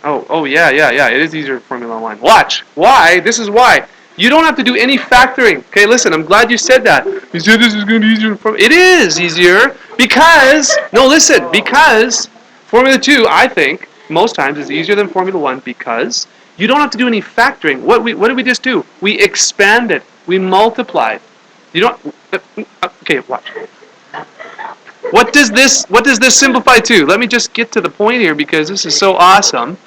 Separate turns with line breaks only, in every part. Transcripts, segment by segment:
Oh, yeah. It is easier for Formula 1. Watch. Why? This is why. You don't have to do any factoring. Okay, listen, I'm glad you said that. You said this is going to be easier. It is easier because, no, listen, because Formula 2, I think, most times is easier than Formula 1 because you don't have to do any factoring. What did we just do? We expanded. We multiplied. You don't, okay, watch. What does this simplify to? Let me just get to the point here because this is so awesome.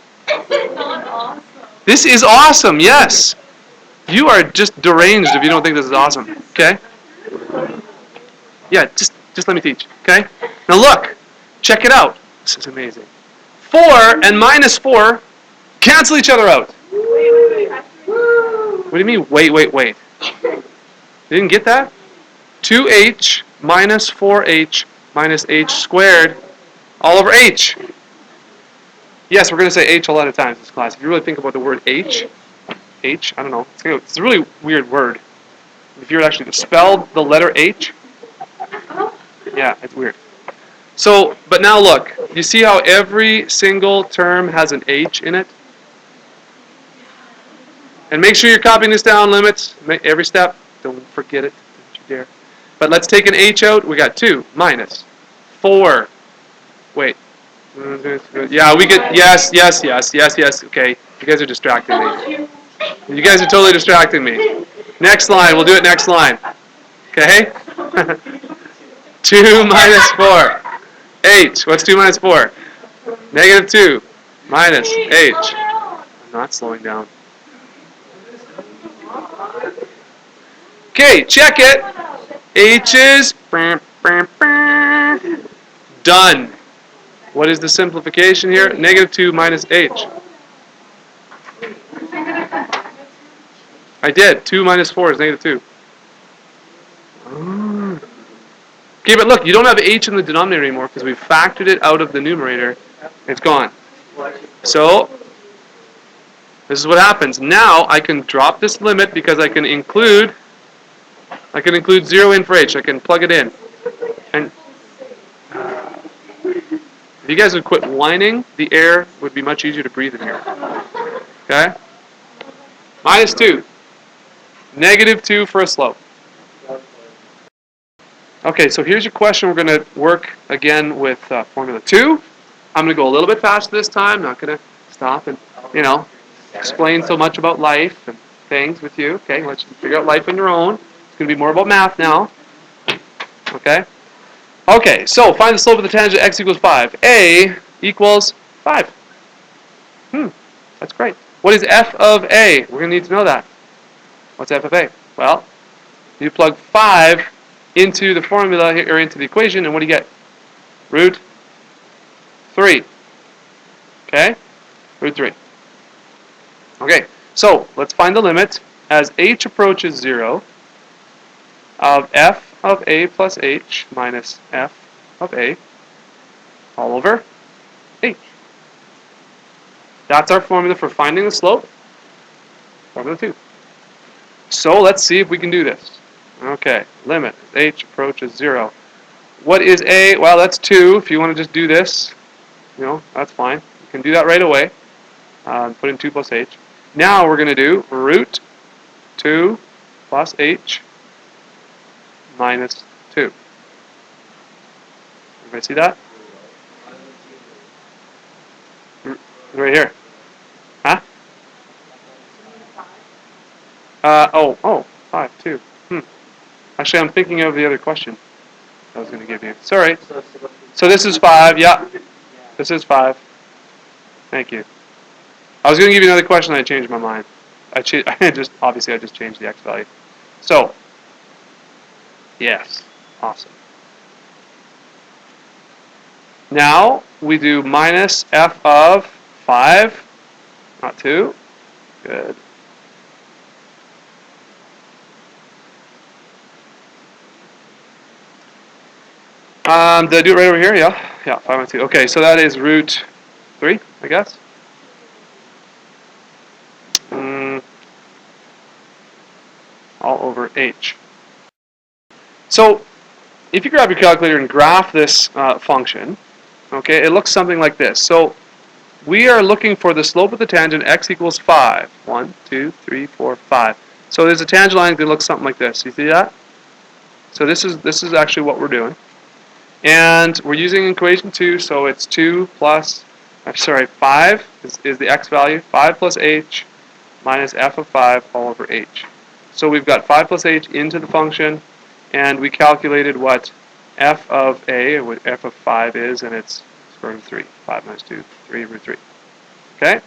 This is awesome, yes. You are just deranged if you don't think this is awesome. Okay? Yeah, just let me teach. Okay? Now look, check it out. This is amazing. 4 and minus 4 cancel each other out. What do you mean, wait? You didn't get that? 2h minus 4h minus h squared all over h. Yes, we're going to say h a lot of times in this class. If you really think about the word h, I don't know. It's a really weird word. If you were actually to spell the letter H, yeah, it's weird. So, but now look. You see how every single term has an H in it? And make sure you're copying this down, limits, every step. Don't forget it. Don't you dare. But let's take an H out. We got 2 minus 4. Wait. Yeah, we get, yes. Okay, you guys are distracting me. You guys are totally distracting me. Next line, we'll do it next line. Okay? 2 minus 4. H. What's 2 minus 4? Negative 2 minus H. I'm not slowing down. Okay, check it. H is done. What is the simplification here? Negative 2 minus H. I did. 2 minus 4 is negative 2. Okay, but look, you don't have H in the denominator anymore because we factored it out of the numerator. It's gone. So, this is what happens. Now, I can drop this limit because I can include 0 in for H. I can plug it in. And if you guys would quit whining, the air would be much easier to breathe in here. Okay? Minus 2. Negative 2 for a slope. Okay, so here's your question. We're going to work again with Formula 2. I'm going to go a little bit faster this time. Not going to stop and, explain so much about life and things with you. Okay, let's figure out life on your own. It's going to be more about math now. Okay? Okay, so find the slope of the tangent of x equals 5. A equals 5. That's great. What is f of a? We're going to need to know that. What's f of a? Well, you plug 5 into the formula or into the equation, and what do you get? Root 3. Okay? Root 3. Okay, so let's find the limit as h approaches 0 of f of a plus h minus f of a all over h. That's our formula for finding the slope. Formula 2. So let's see if we can do this. Okay, limit as h approaches 0. What is a? Well, that's 2. If you want to just do this, that's fine. You can do that right away. Put in 2 plus h. Now we're going to do root 2 plus h minus 2. Everybody see that? Right here. Huh? 5, 2. Actually, I'm thinking of the other question I was going to give you. Sorry. So this is 5. Yeah. This is 5. Thank you. I was going to give you another question. I changed my mind. I just changed the x value. So, yes. Awesome. Now, we do minus f of 5, not 2. Good. Did I do it right over here? Yeah. Yeah, 5 and 2. Okay, so that is root 3, I guess. All over h. So, if you grab your calculator and graph this function, okay, it looks something like this. So, we are looking for the slope of the tangent x equals 5. 1, 2, 3, 4, 5. So there's a tangent line that looks something like this. You see that? So this is actually what we're doing. And we're using equation 2, so it's 2 plus, 5 is the x value. 5 plus h minus f of 5 all over h. So we've got 5 plus h into the function, and we calculated what f of a, what f of 5 is, and it's square root of 3. 5 minus 2, 3 root 3. Okay?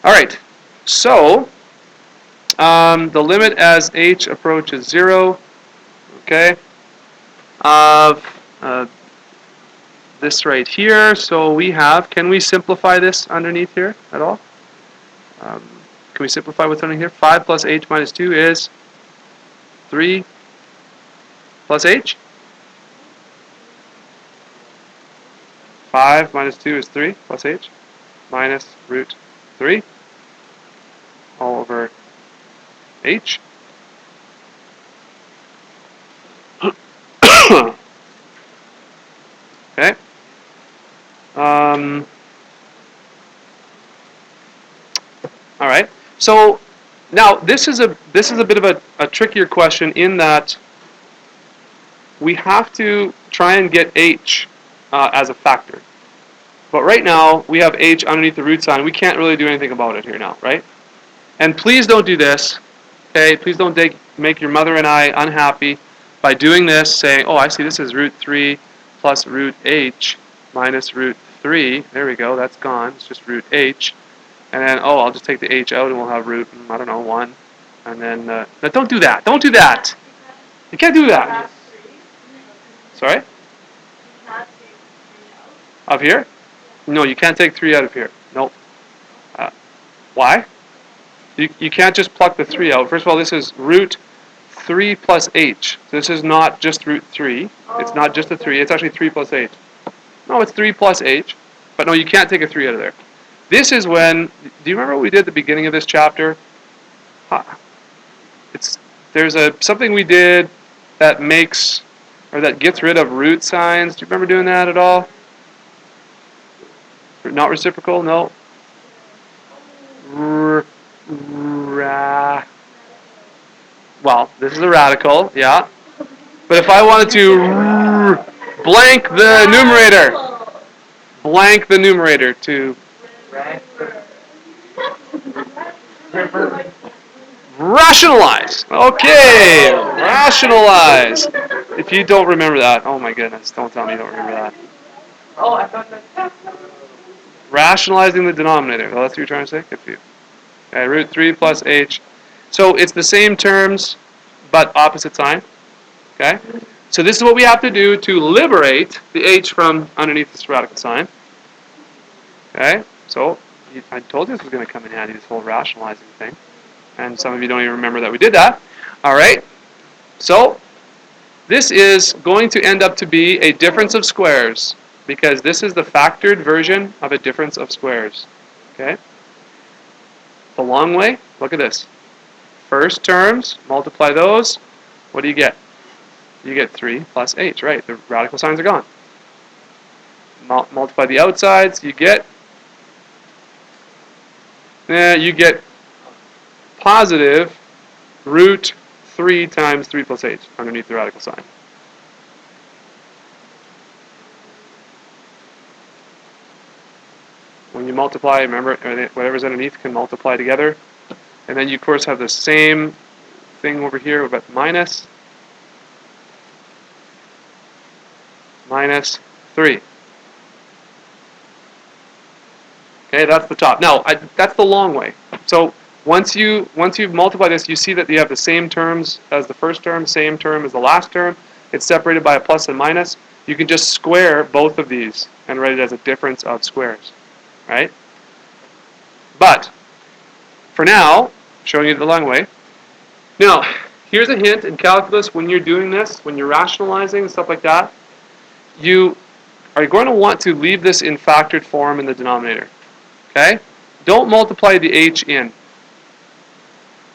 All right. So the limit as h approaches 0, okay, of this right here. So we have, can we simplify this underneath here at all? Can we simplify what's underneath here? 5 plus h minus 2 is 3 plus h. 5 minus 2 is 3 plus h minus root 3 all over h. Okay. All right. So now this is a bit of a trickier question in that we have to try and get h as a factor. But right now we have h underneath the root sign. We can't really do anything about it here now, right? And please don't do this. Okay. Please don't make your mother and I unhappy by doing this, saying, oh, I see this is root 3 plus root h minus root 3. There we go. That's gone. It's just root h. And then, oh, I'll just take the h out and we'll have root, I don't know, 1. And then, no, don't do that. Don't do that. You can't do that. Sorry? Of here? No, you can't take 3 out of here. Nope. Why? You can't just pluck the 3 out. First of all, this is root 3 plus h. So this is not just root 3. It's not just a 3. It's actually 3 plus h. No, it's 3 plus h. But no, you can't take a 3 out of there. This is when, do you remember what we did at the beginning of this chapter? There's something we did that makes, or that gets rid of root signs. Do you remember doing that at all? Not reciprocal? No. Well, this is a radical, yeah. But if I wanted to blank the numerator to rationalize. Okay, rationalize. If you don't remember that, oh my goodness, don't tell me you don't remember that.
Oh, I thought that.
Rationalizing the denominator. Well, that's what you're trying to say? Good for you. Okay, root 3 plus h. So it's the same terms, but opposite sign. Okay? So this is what we have to do to liberate the h from underneath this radical sign. Okay? So I told you this was going to come in handy, this whole rationalizing thing. And some of you don't even remember that we did that. All right? So this is going to end up to be a difference of squares, because this is the factored version of a difference of squares. Okay? The long way, look at this. First terms, multiply those. What do you get? You get 3 plus h, right? The radical signs are gone. Multiply the outsides, you get positive root 3 times 3 plus h underneath the radical sign. When you multiply, remember, whatever's underneath can multiply together. And then you, of course, have the same thing over here, but minus 3. Okay, that's the top. Now, that's the long way. So once you've multiplied this, you see that you have the same terms as the first term, same term as the last term. It's separated by a plus and minus. You can just square both of these and write it as a difference of squares. Right? But for now, showing you the long way. Now, here's a hint in calculus when you're doing this, when you're rationalizing and stuff like that, you are going to want to leave this in factored form in the denominator. Okay? Don't multiply the h in.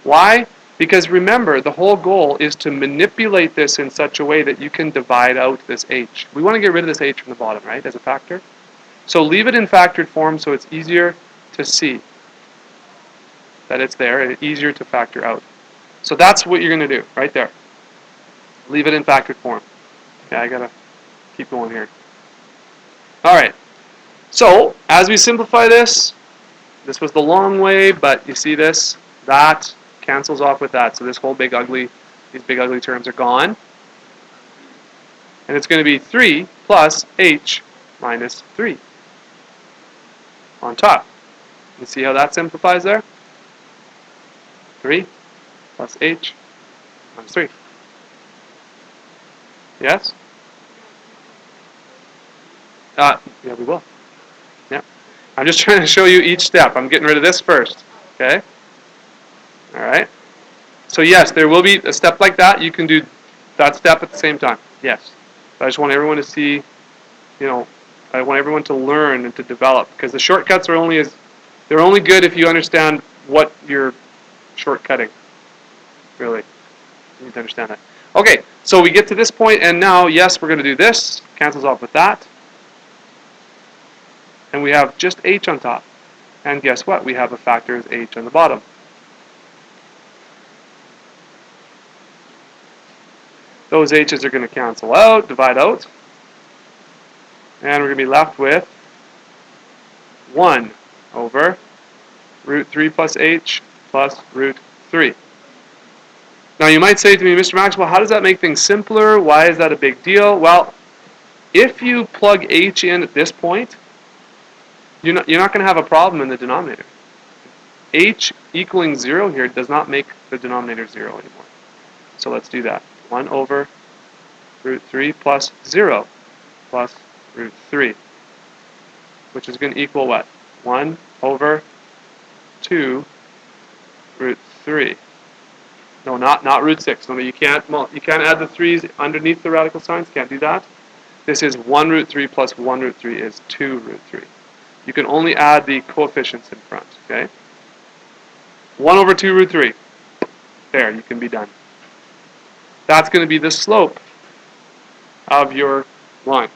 Why? Because remember, the whole goal is to manipulate this in such a way that you can divide out this h. We want to get rid of this h from the bottom, right, as a factor. So leave it in factored form so it's easier to see that it's there and easier to factor out. So that's what you're going to do right there. Leave it in factored form. Okay, I got to keep going here. All right. So as we simplify this, this was the long way, but you see this? That cancels off with that. So this whole big ugly, these big ugly terms are gone. And it's going to be 3 plus h minus 3 on top. You see how that simplifies there? 3 plus h minus 3. Yes? Yeah, we will. Yeah. I'm just trying to show you each step. I'm getting rid of this first. Okay? All right? So yes, there will be a step like that. You can do that step at the same time. Yes. But I just want everyone to see, I want everyone to learn and to develop, because the shortcuts are they're only good if you understand what you're shortcutting. Really. You need to understand that. Okay, so we get to this point, and now, yes, we're going to do this. Cancels off with that. And we have just h on top. And guess what? We have a factor as h on the bottom. Those h's are going to cancel out, divide out. And we're going to be left with 1 over root 3 plus h plus root 3. Now you might say to me, Mr. Maxwell, how does that make things simpler? Why is that a big deal? Well, if you plug h in at this point, you're not going to have a problem in the denominator. H equaling 0 here does not make the denominator 0 anymore. So let's do that. 1 over root 3 plus 0 plus root 3, which is going to equal what? 1 over 2 root 3. No, not root 6. No, you can't add the 3's underneath the radical signs. Can't do that. This is 1 root 3 plus 1 root 3 is 2 root 3. You can only add the coefficients in front, okay? 1 over 2 root 3. There, you can be done. That's going to be the slope of your line.